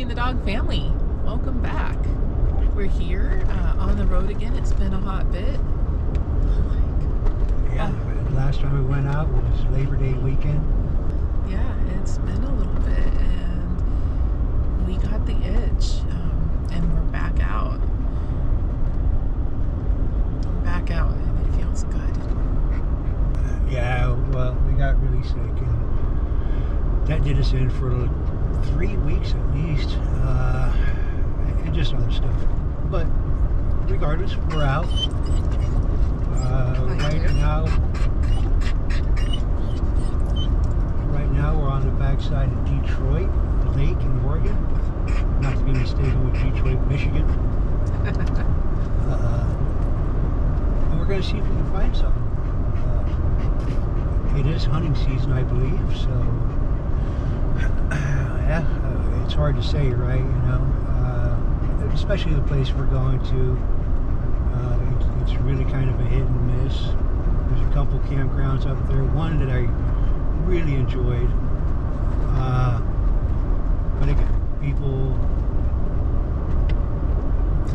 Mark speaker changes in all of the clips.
Speaker 1: and the dog family, welcome back. We're here on the road again. It's been a hot bit.
Speaker 2: Last time we went out was Labor Day weekend.
Speaker 1: Yeah, it's been a little bit, and we got the itch, and we're back out. We're back out, and it feels good.
Speaker 2: Yeah, well, we got really sick, and that did us in for 3 weeks at least, and just other stuff. But regardless, we're out. Right now we're on the backside of Detroit Lake in Oregon, not to be mistaken with Detroit, Michigan. And we're going to see if we can find something. It is hunting season, I believe, so it's hard to say, right? Especially the place we're going to. It's really kind of a hit and miss. There's a couple campgrounds up there. One that I really enjoyed. But again, people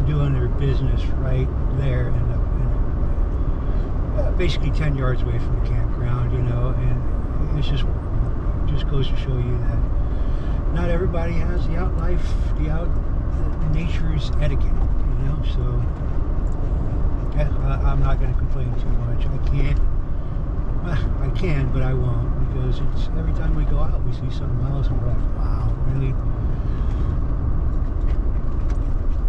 Speaker 2: doing their business right there in basically 10 yards away from the campground, and it's just goes to show you that not everybody has the nature's etiquette, so I'm not going to complain too much. I can, but I won't, because it's every time we go out we see something else and we're like, wow, really?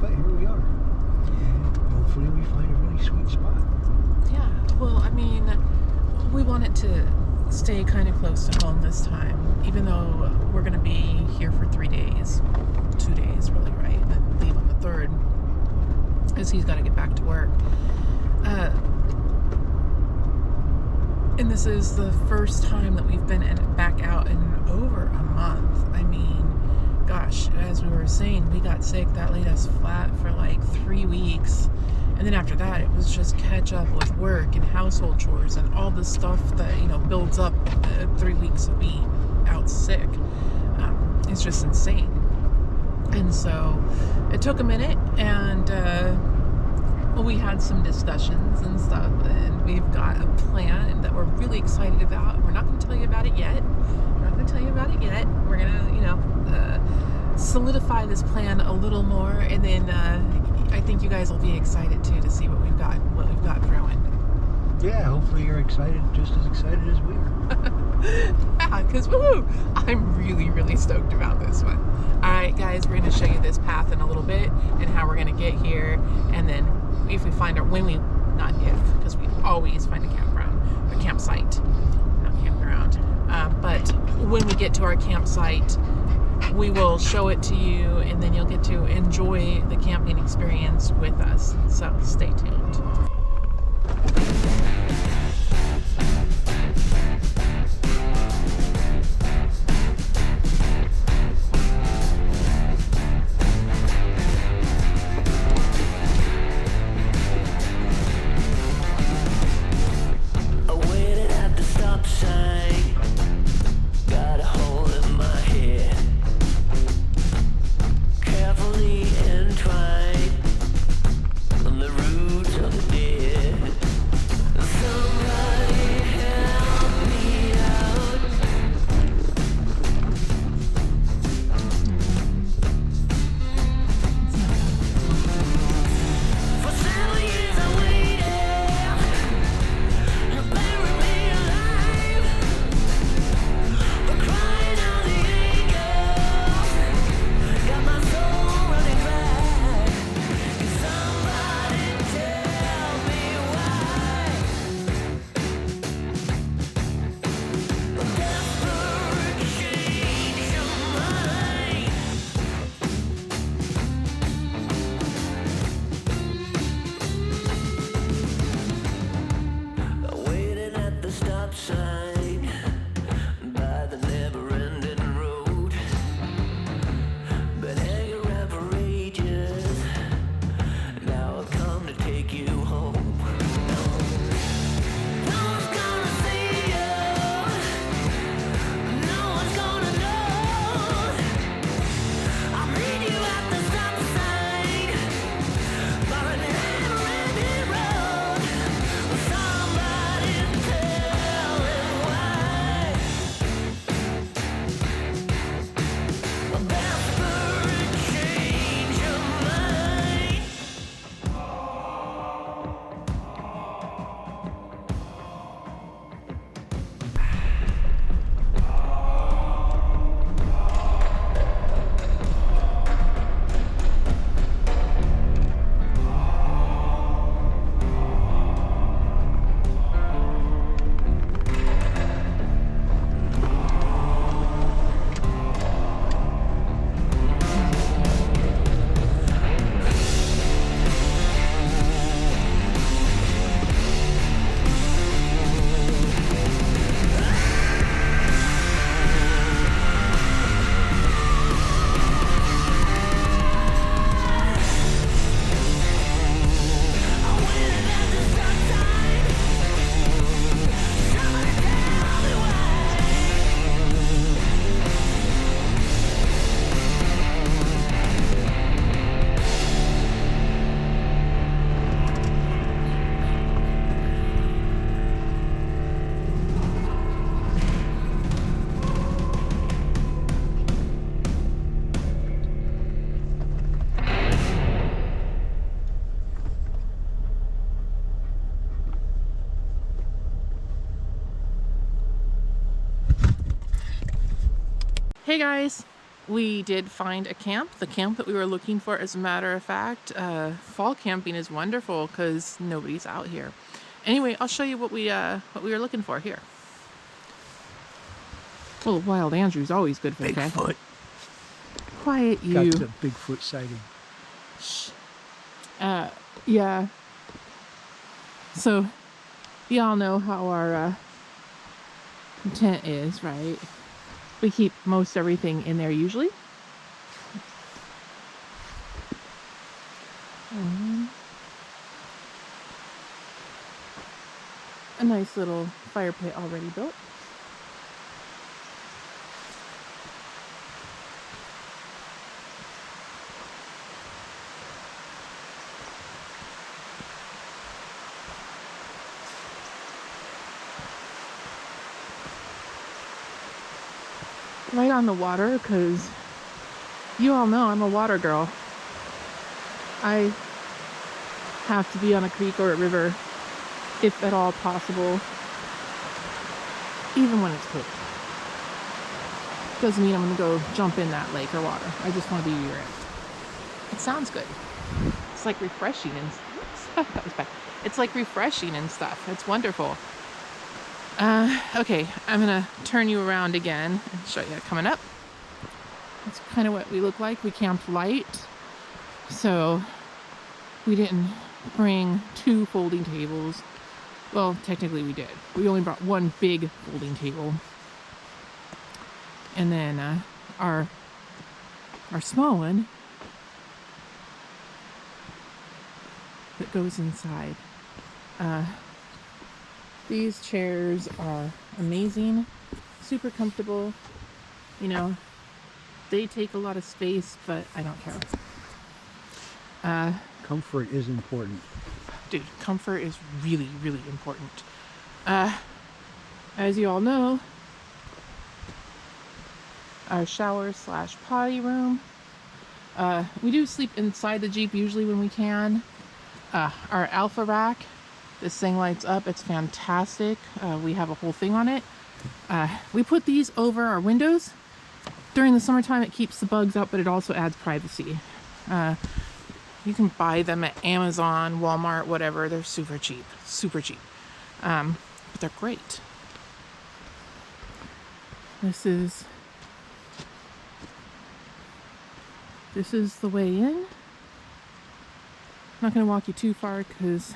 Speaker 2: But here we are, and hopefully we find a really sweet spot.
Speaker 1: Yeah, well, I mean, we wanted to stay kind of close to home this time, even though we're going to be here for 3 days, 2 days really, right, and then leave on the 3rd, because he's got to get back to work. And this is the first time that we've been back out in over a month. I mean, gosh, as we were saying, we got sick. That laid us flat for like 3 weeks. And then after that, it was just catch up with work and household chores and all the stuff that, builds up 3 weeks of being out sick. It's just insane. And so it took a minute, and we had some discussions and stuff, and we've got a plan that we're really excited about. We're not going to tell you about it yet. We're going to, solidify this plan a little more, and then I think you guys will be excited too to see what we've got throwing.
Speaker 2: Yeah, hopefully you're excited, just as excited as we are.
Speaker 1: Yeah, because I'm really, really stoked about this one. All right, guys, we're going to show you this path in a little bit and how we're going to get here, and then if we find our, because we always find a campsite, not campground, but when we get to our campsite, we will show it to you, and then you'll get to enjoy the camping experience with us. So stay tuned.
Speaker 3: Carefully entwined on the roots of the day.
Speaker 1: Hey guys, we did find a camp, the camp that we were looking for. As a matter of fact, fall camping is wonderful because nobody's out here. Anyway, I'll show you what we were looking for here. Well, Wild Andrew's always good for camping.
Speaker 2: Bigfoot.
Speaker 1: Quiet you.
Speaker 2: Got the Bigfoot sighting.
Speaker 1: Shh. Yeah. So, y'all know how our tent is, right? We keep most everything in there usually. A nice little fire pit already built. Right on the water, because you all know I'm a water girl. I have to be on a creek or a river, if at all possible, even when it's cold. Doesn't mean I'm gonna go jump in that lake or water. I just want to be near it. It sounds good. It's like refreshing and that was bad. It's like refreshing and stuff. It's wonderful. Okay, I'm gonna turn you around again and show you coming up. That's kind of what we look like. We camped light, so we didn't bring 2 folding tables. Well, technically we did. We only brought 1 big folding table, and then our small one that goes inside. These chairs are amazing, super comfortable. You know, they take a lot of space, but I don't care.
Speaker 2: Comfort is important.
Speaker 1: Dude, comfort is really, really important. As you all know, our shower / potty room. We do sleep inside the Jeep usually when we can. Our Alpha rack. This thing lights up. It's fantastic. We have a whole thing on it. We put these over our windows. During the summertime, it keeps the bugs out, but it also adds privacy. You can buy them at Amazon, Walmart, whatever. They're super cheap. Super cheap. But they're great. This is the way in. I'm not going to walk you too far because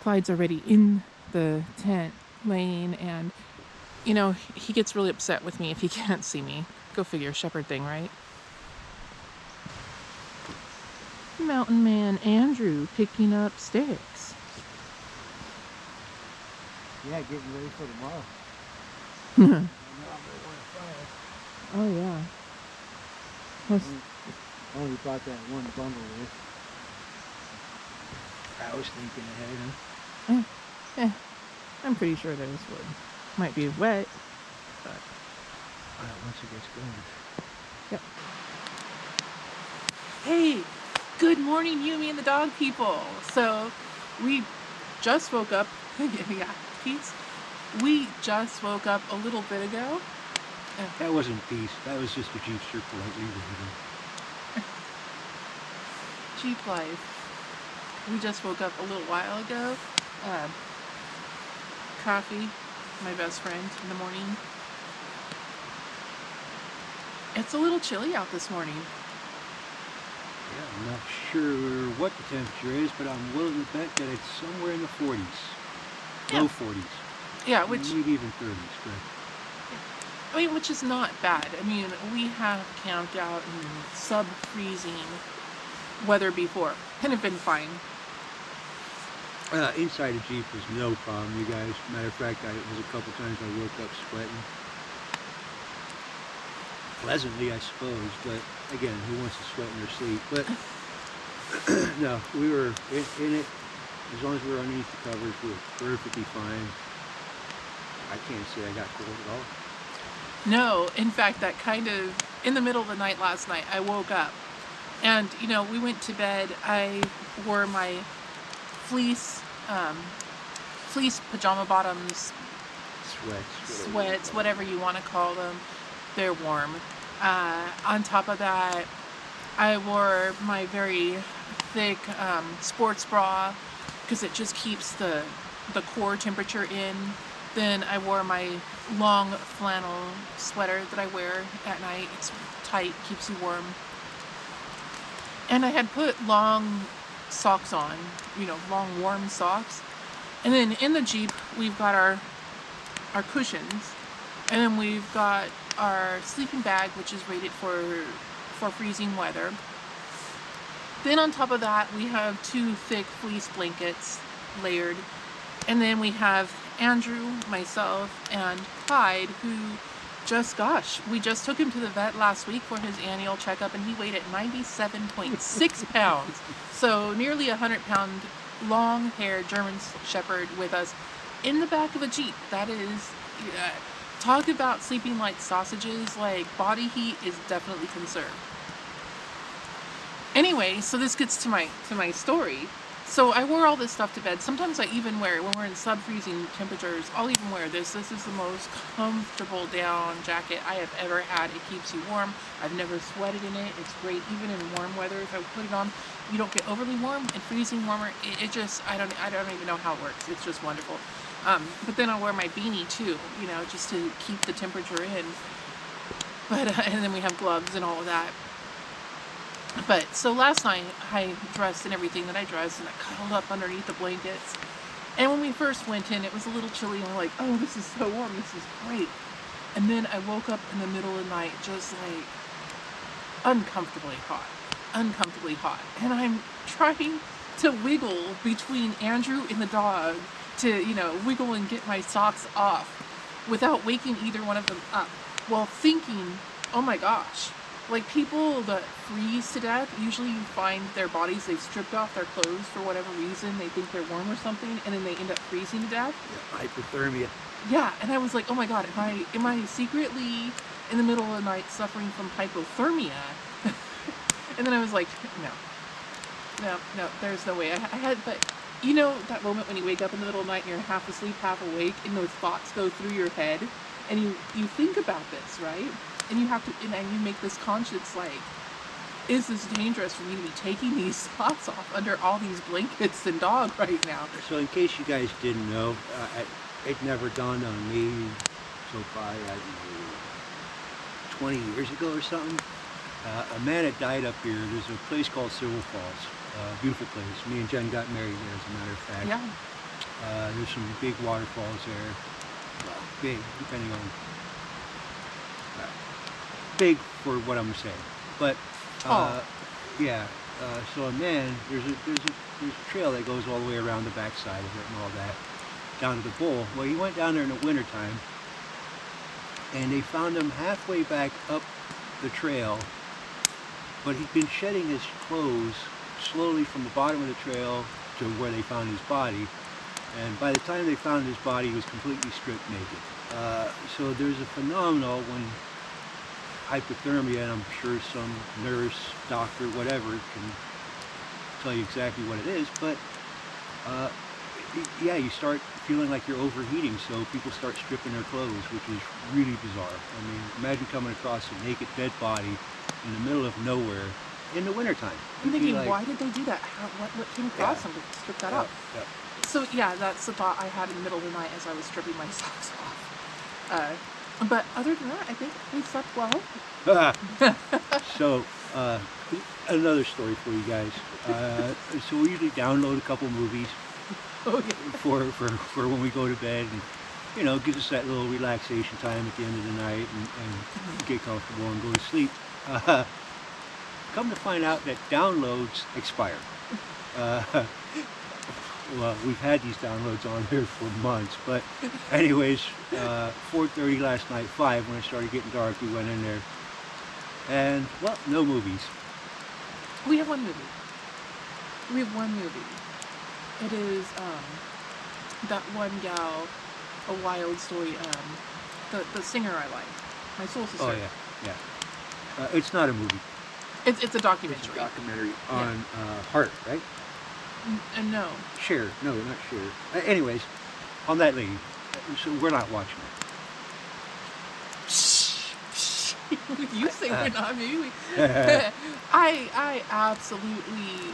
Speaker 1: Clyde's already in the tent laying, and you know, he gets really upset with me if he can't see me. Go figure, shepherd thing, right? Mountain man Andrew picking up sticks.
Speaker 2: Yeah, getting ready for tomorrow.
Speaker 1: Oh yeah.
Speaker 2: I only brought that 1 bundle with. I was thinking ahead, huh?
Speaker 1: I'm pretty sure this wood might be wet, but
Speaker 2: Once it gets going.
Speaker 1: yep. Hey, good morning, you, me, and the dog people. So we just woke up. Yeah, peace. We just woke up a little bit ago.
Speaker 2: That wasn't peace. That was just the Jeepster politely waving.
Speaker 1: Jeep life. We just woke up a little while ago. Coffee, my best friend, in the morning. It's a little chilly out this morning.
Speaker 2: Yeah, I'm not sure what the temperature is, but I'm willing to bet that it's somewhere in the 40s.
Speaker 1: Yeah.
Speaker 2: Low 40s.
Speaker 1: Yeah, which
Speaker 2: Maybe even 30s,
Speaker 1: which is not bad. I mean, we have camped out in sub-freezing weather before, and have been fine.
Speaker 2: Inside the Jeep was no problem, you guys. Matter of fact, it was a couple times I woke up sweating. Pleasantly, I suppose, but again, who wants to sweat in their sleep? But no, we were in it. As long as we were underneath the covers, we were perfectly fine. I can't say I got cold at all.
Speaker 1: No, in fact, that kind of, in the middle of the night last night, I woke up. And, you know, we went to bed. I wore my fleece pajama bottoms,
Speaker 2: Sweats,
Speaker 1: whatever you want to call them. they're warm. On top of that, I wore my very thick sports bra because it just keeps the core temperature in. Then I wore my long flannel sweater that I wear at night. It's tight, keeps you warm. And I had put long socks on, long warm socks. And then in the Jeep, we've got our cushions. And then we've got our sleeping bag, which is rated for freezing weather. Then on top of that, we have 2 thick fleece blankets layered. And then we have Andrew, myself, and Clyde, who we just took him to the vet last week for his annual checkup, and he weighed at 97.6 pounds. So nearly 100-pound long-haired German Shepherd with us in the back of a Jeep. That is, talk about sleeping like sausages. Like, body heat is definitely conserved. Anyway, so this gets to my story. So I wore all this stuff to bed. Sometimes I even wear it when we're in sub-freezing temperatures. I'll even wear this. This is the most comfortable down jacket I have ever had. It keeps you warm. I've never sweated in it. It's great even in warm weather. If I put it on, you don't get overly warm. And freezing warmer, it just, I don't even know how it works. It's just wonderful. But then I'll wear my beanie too, just to keep the temperature in. But and then we have gloves and all of that. But so last night I dressed in everything that I dressed, and I cuddled up underneath the blankets. And when we first went in, it was a little chilly, and we're like, oh, this is so warm, this is great. And then I woke up in the middle of the night just like uncomfortably hot. And I'm trying to wiggle between Andrew and the dog to, wiggle and get my socks off without waking either one of them up, while thinking, oh my gosh, like people that freeze to death, usually you find their bodies, they've stripped off their clothes for whatever reason, they think they're warm or something, and then they end up freezing to death.
Speaker 3: Yeah, hypothermia.
Speaker 1: Yeah, and I was like, oh my god, am I secretly in the middle of the night suffering from hypothermia? And then I was like, no, there's no way. But that moment when you wake up in the middle of the night and you're half asleep, half awake, and those thoughts go through your head, and you think about this, right? And you have to, and you make this conscience, like, is this dangerous for me to be taking these socks off under all these blankets and dog right now?
Speaker 2: So in case you guys didn't know, it never dawned on me so far, I don't know, 20 years ago or something. A man had died up here. There's a place called Silver Falls, beautiful place. Me and Jen got married there, as a matter of fact.
Speaker 1: Yeah.
Speaker 2: There's some big waterfalls there. Well, big, depending on big for what I'm saying, but yeah. So a man, there's a trail that goes all the way around the backside of it and all that, down to the bowl. Well, he went down there in the wintertime, and they found him halfway back up the trail, but he'd been shedding his clothes slowly from the bottom of the trail to where they found his body, and by the time they found his body, he was completely stripped naked. So there's a phenomenon when hypothermia, and I'm sure some nurse, doctor, whatever can tell you exactly what it is, but yeah, you start feeling like you're overheating, so people start stripping their clothes, which is really bizarre. I mean, imagine coming across a naked dead body in the middle of nowhere in the wintertime.
Speaker 1: I'm thinking, like, why did they do that? What came across them to strip that off?
Speaker 2: Yeah.
Speaker 1: So yeah, that's the thought I had in the middle of the night as I was stripping my socks off. But other than that, I think we slept well.
Speaker 2: So, another story for you guys. So we usually download a couple movies for when we go to bed, and gives us that little relaxation time at the end of the night, and get comfortable and go to sleep. Come to find out that downloads expire. Well, we've had these downloads on here for months, but anyways, 4:30 last night, 5, when it started getting dark, we went in there, and, well, no movies.
Speaker 1: We have one movie. It is, that one gal, A Wild Story, the singer I like, my soul sister.
Speaker 2: Oh, yeah. It's not a movie.
Speaker 1: It's a documentary.
Speaker 2: It's a documentary on Heart, right?
Speaker 1: No.
Speaker 2: Cher. No, not Cher. Anyways, on that lady. So we're not watching it.
Speaker 1: You say we're not, maybe we. I absolutely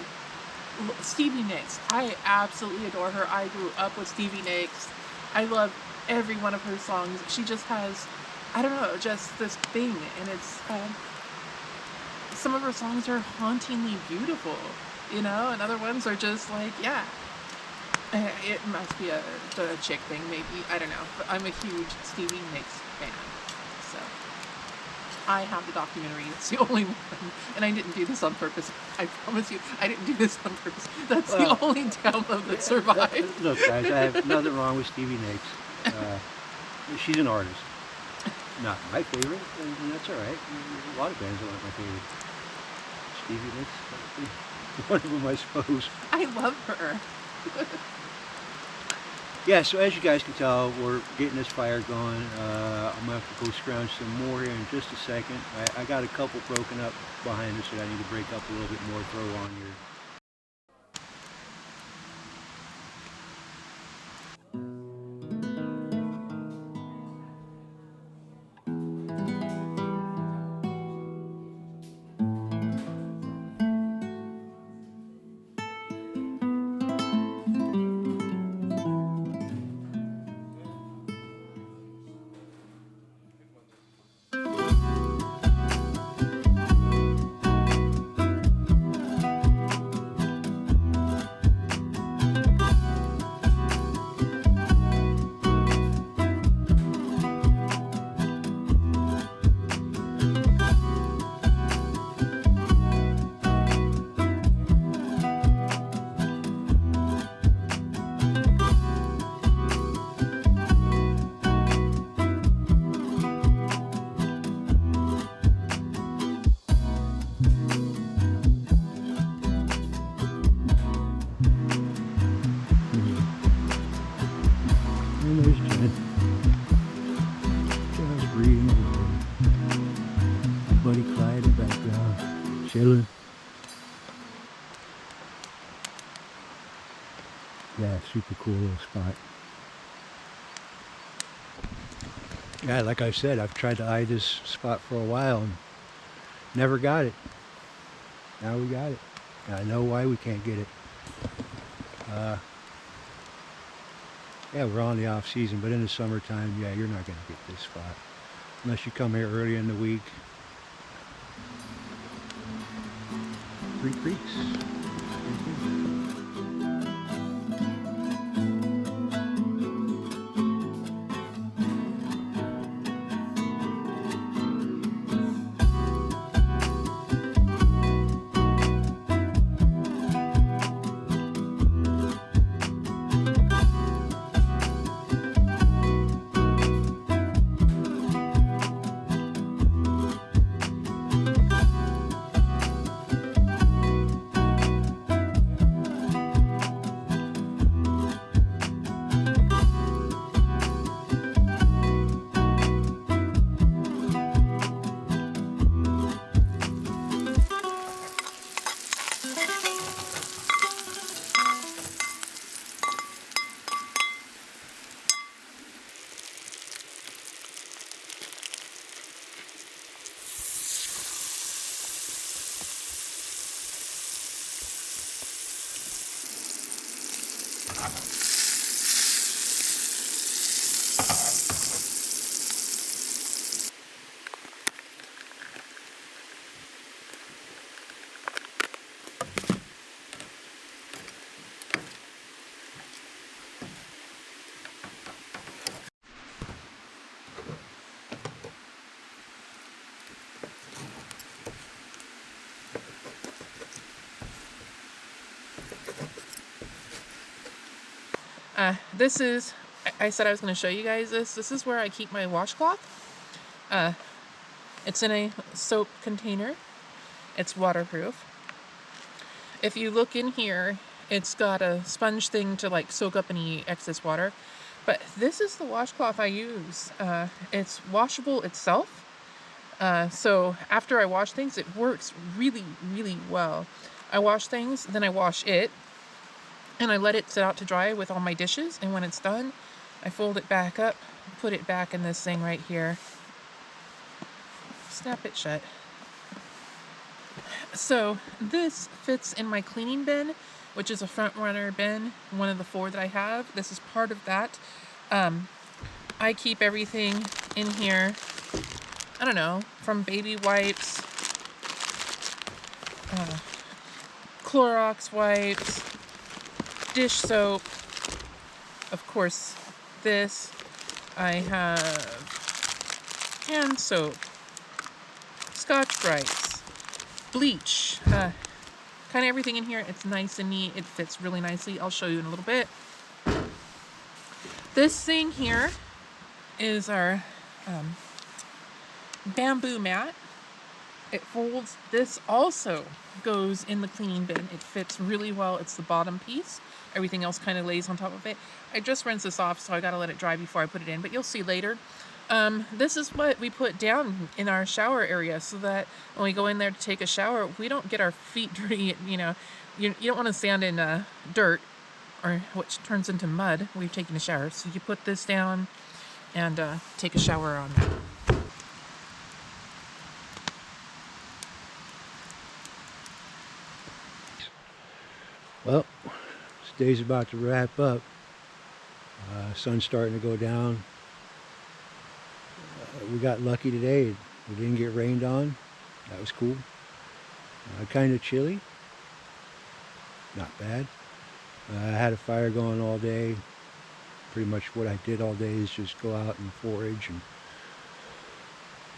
Speaker 1: Stevie Nicks. I absolutely adore her. I grew up with Stevie Nicks. I love every one of her songs. She just has, I don't know, just this thing, and it's some of her songs are hauntingly beautiful, you know, and other ones are just like, yeah, it must be a chick thing, maybe. I don't know, but I'm a huge Stevie Nicks fan, so I have the documentary. It's the only one, and I didn't do this on purpose. I promise you, I didn't do this on purpose. That's
Speaker 2: Well,
Speaker 1: the only download that survived.
Speaker 2: Look, guys, I have nothing wrong with Stevie Nicks. She's an artist. Not my favorite, and that's all right. There's a lot of bands that aren't my favorite. Stevie Nicks, one of them, I suppose.
Speaker 1: I love her.
Speaker 2: Yeah, so as you guys can tell, we're getting this fire going. I'm going to have to go scrounge some more here in just a second. I got a couple broken up behind us that I need to break up a little bit more, throw on here. And there's Jen. Just reading away. My buddy Clyde in the background, chilling. Yeah, super cool little spot. Yeah, like I said, I've tried to eye this spot for a while and never got it. Now we got it. I know why we can't get it. Yeah, we're on the off season, but in the summertime, yeah, you're not going to get this spot unless you come here early in the week. Three Creeks.
Speaker 1: This is, I said I was going to show you guys this. This is where I keep my washcloth. It's in a soap container. It's waterproof. If you look in here, it's got a sponge thing to like soak up any excess water. But this is the washcloth I use. It's washable itself. So after I wash things, it works really, really well. I wash things, then I wash it, and I let it sit out to dry with all my dishes. And when it's done, I fold it back up, put it back in this thing right here. snap it shut. So this fits in my cleaning bin, which is a front runner bin, one of the 4 that I have. This is part of that. I keep everything in here, I don't know, from baby wipes, Clorox wipes, dish soap, of course this. I have hand soap, Scotch-Brites, bleach, kind of everything in here. It's nice and neat. It fits really nicely. I'll show you in a little bit. This thing here is our bamboo mat. It folds. This also goes in the cleaning bin. It fits really well. It's the bottom piece. Everything else kind of lays on top of it. I just rinsed this off, so I got to let it dry before I put it in, but you'll see later. This is what we put down in our shower area so that when we go in there to take a shower, we don't get our feet dirty. You know, you don't want to stand in dirt, or which turns into mud when you're taking a shower. So you put this down and take a shower on that.
Speaker 2: Well, this day's about to wrap up. Sun's starting to go down. We got lucky today. We didn't get rained on. That was cool. Kind of chilly. Not bad. I had a fire going all day. Pretty much what I did all day is just go out and forage and,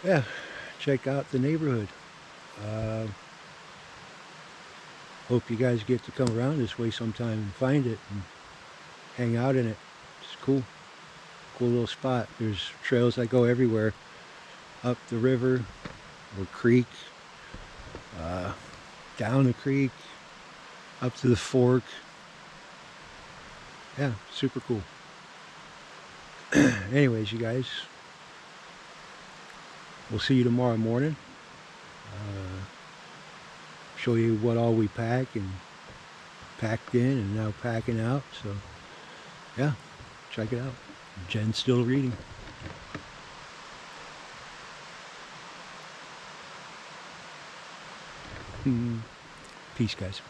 Speaker 2: yeah, check out the neighborhood. Hope you guys get to come around this way sometime and find it and hang out in it. It's cool. Cool little spot. There's trails that go everywhere. Up the river or creek, down the creek, up to the fork. Yeah, super cool. Anyways, you guys, we'll see you tomorrow morning. Show you what all we pack and packed in and now packing out. So yeah, check it out. Jen's still reading. Peace, guys.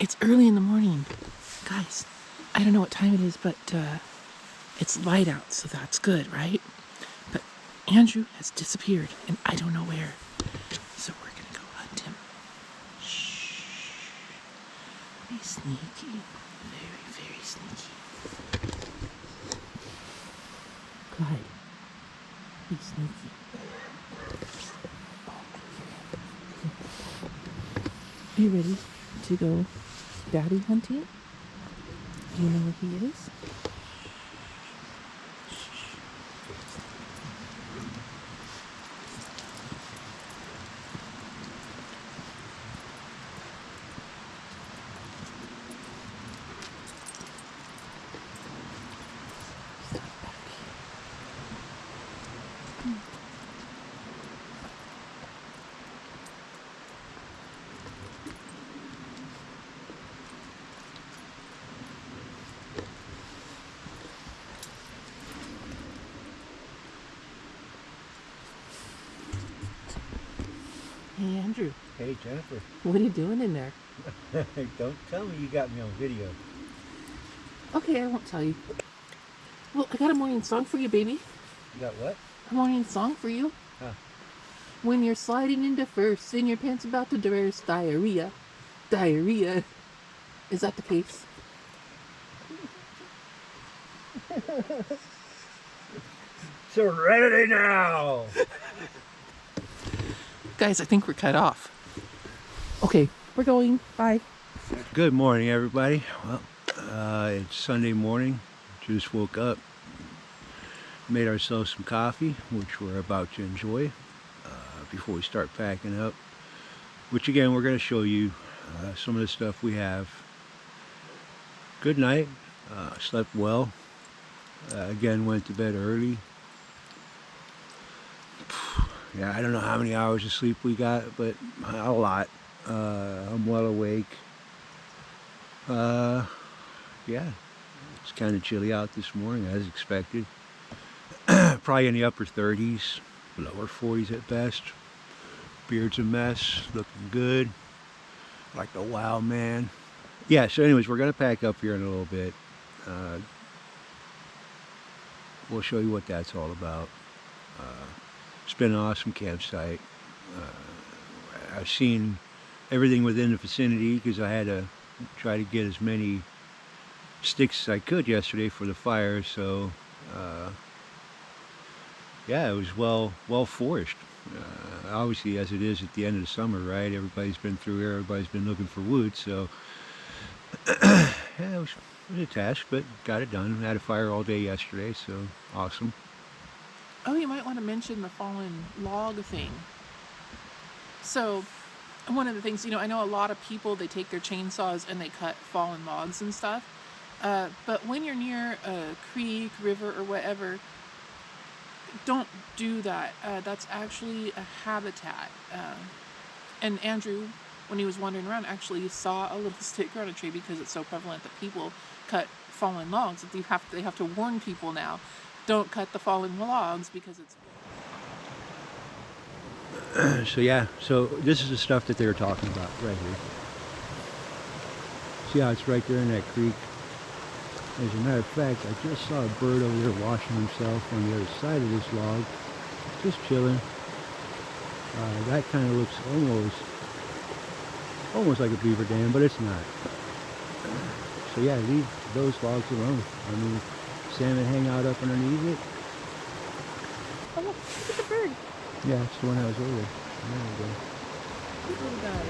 Speaker 1: It's early in the morning. Guys, I don't know what time it is, but it's light out, so that's good, right? But Andrew has disappeared, and I don't know where. So we're gonna go hunt him. Shh. Be sneaky. Very, very sneaky. Clyde. Be sneaky. Are you ready to go daddy hunting? Do you know where he is? Hey, Andrew.
Speaker 2: Hey, Jennifer.
Speaker 1: What are you doing in there?
Speaker 2: Don't tell me you got me on video.
Speaker 1: Okay, I won't tell you. Well, I got a morning song for you, baby.
Speaker 2: You got what?
Speaker 1: A morning song for you.
Speaker 2: Huh.
Speaker 1: When you're sliding into first and your pants about to burst, diarrhea. Diarrhea. Is that the case?
Speaker 2: Serenity now!
Speaker 1: Guys, I think we're cut off. Okay, we're going. Bye.
Speaker 2: Good morning, everybody. Well, it's Sunday morning. Just woke up. Made ourselves some coffee, which we're about to enjoy before we start packing up. Which again, we're going to show you some of the stuff we have. Good night. Slept well. Again, went to bed early. Yeah, I don't know how many hours of sleep we got, but a lot. I'm well awake. Yeah, it's kind of chilly out this morning, as expected. Probably in the upper 30s, lower 40s at best. Beard's a mess, looking good, like the wild man. Yeah, so anyways, we're gonna pack up here in a little bit. We'll show you what that's all about. It's been an awesome campsite. I've seen everything within the vicinity because I had to try to get as many sticks as I could yesterday for the fire. So yeah, it was well foraged. Obviously, as it is at the end of the summer, right? Everybody's been through here. Everybody's been looking for wood. So yeah, it was a task, but got it done. Had a fire all day yesterday, so awesome.
Speaker 1: Oh, you might want to mention the fallen log thing. So, one of the things, I know a lot of people, they take their chainsaws and they cut fallen logs and stuff. But when you're near a creek, river, or whatever, don't do that. That's actually a habitat. And Andrew, when he was wandering around, actually saw a little sticker on a tree because it's so prevalent that people cut fallen logs. That they have to warn people now. Don't cut the fallen logs because it's...
Speaker 2: So yeah, so this is the stuff that they were talking about right here. See how it's right there in that creek? As a matter of fact, I just saw a bird over there washing himself on the other side of this log, just chilling. That kind of looks almost like a beaver dam, but it's not. So yeah, leave those logs alone. I mean, salmon hang out up underneath it.
Speaker 1: Oh, look at the bird.
Speaker 2: Yeah, it's the one I was over there. There we go.
Speaker 1: Cute little guy.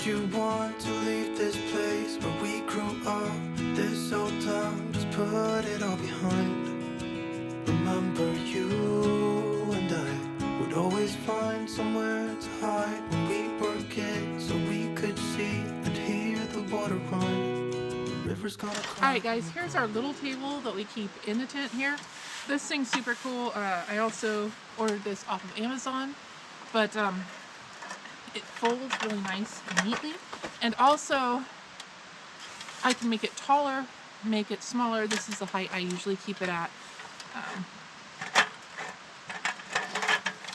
Speaker 3: You want to leave this place where we grew up, this old town, just put it all behind. Remember you and I would always find somewhere to hide when we were kids, so we could see and hear the water run. The river's gonna cry.
Speaker 1: Alright guys, here's our little table that we keep in the tent here. This thing's super cool. I also ordered this off of Amazon, but it folds really nice and neatly. And also, I can make it taller, make it smaller. This is the height I usually keep it at.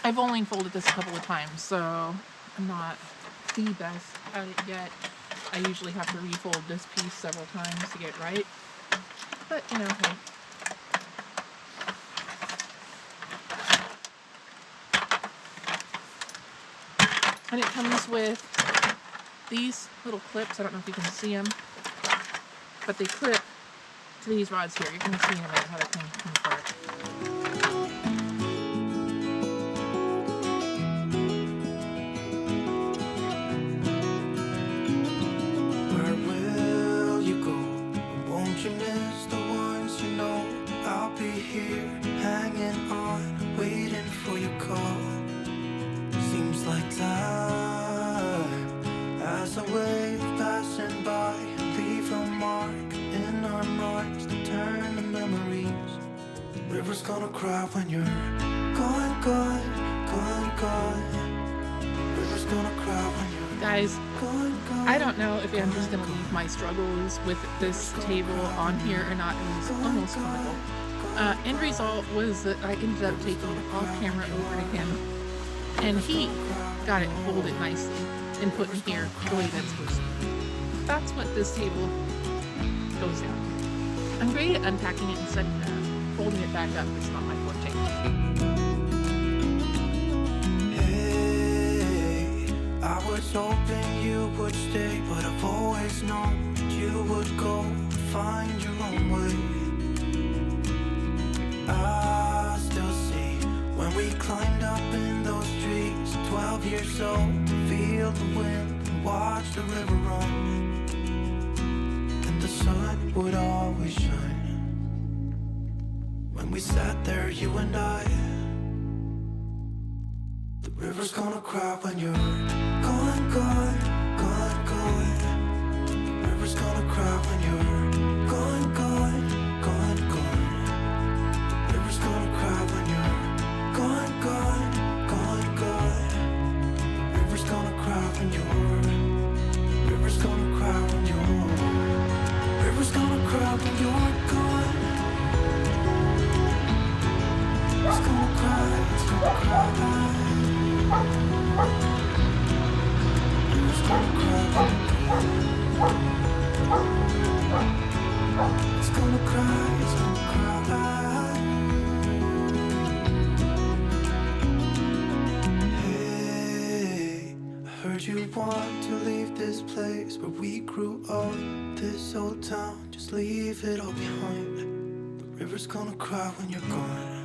Speaker 1: I've only folded this a couple of times, so I'm not the best at it yet. I usually have to refold this piece several times to get it right. But, hey. And it comes with these little clips. I don't know if you can see them, but they clip to these rods here. You're going to see in a minute how they come apart.
Speaker 3: Where will you go? Won't you miss the ones you know? I'll be here, hanging on, waiting for your call. Seems like time as a wave passing by, leave a mark in our minds to turn to memories. river's gonna cry when you're gone, gone, gone, gone. The river's gonna cry when you're
Speaker 1: Guys,
Speaker 3: gone, gone.
Speaker 1: I don't know if Andrew's gonna leave my struggles with this table on here or not. It was almost comical. End result was that I ended up taking it off camera over to him, and he got it folded nicely and put in here the way that's supposed to be. That's what this table goes down. I'm great at unpacking it and setting it up. Folding it back up is not my forte.
Speaker 3: Hey, I was hoping you would stay, but I've always known that you would go and find your own way. I still see when we climbed up in those trees, 12 years old, to feel the wind and watch the river run. And the sun would always shine when we sat there, you and I. The river's gonna cry when you're gone, gone, gone, gone. The river's gonna cry when you're gone, gone, gone, gone. The river's gonna cry when you're gone, gone, gone, gone. The river's gonna cry when you're. The river's gonna cry when you're. The river's gonna cry when you're gone. It's gonna cry, it's gonna cry. It's gonna cry. It's gonna cry, it's gonna cry. Hey, I heard you want to leave this place where we grew up. This old town, just leave it all behind. The river's gonna cry when you're gone.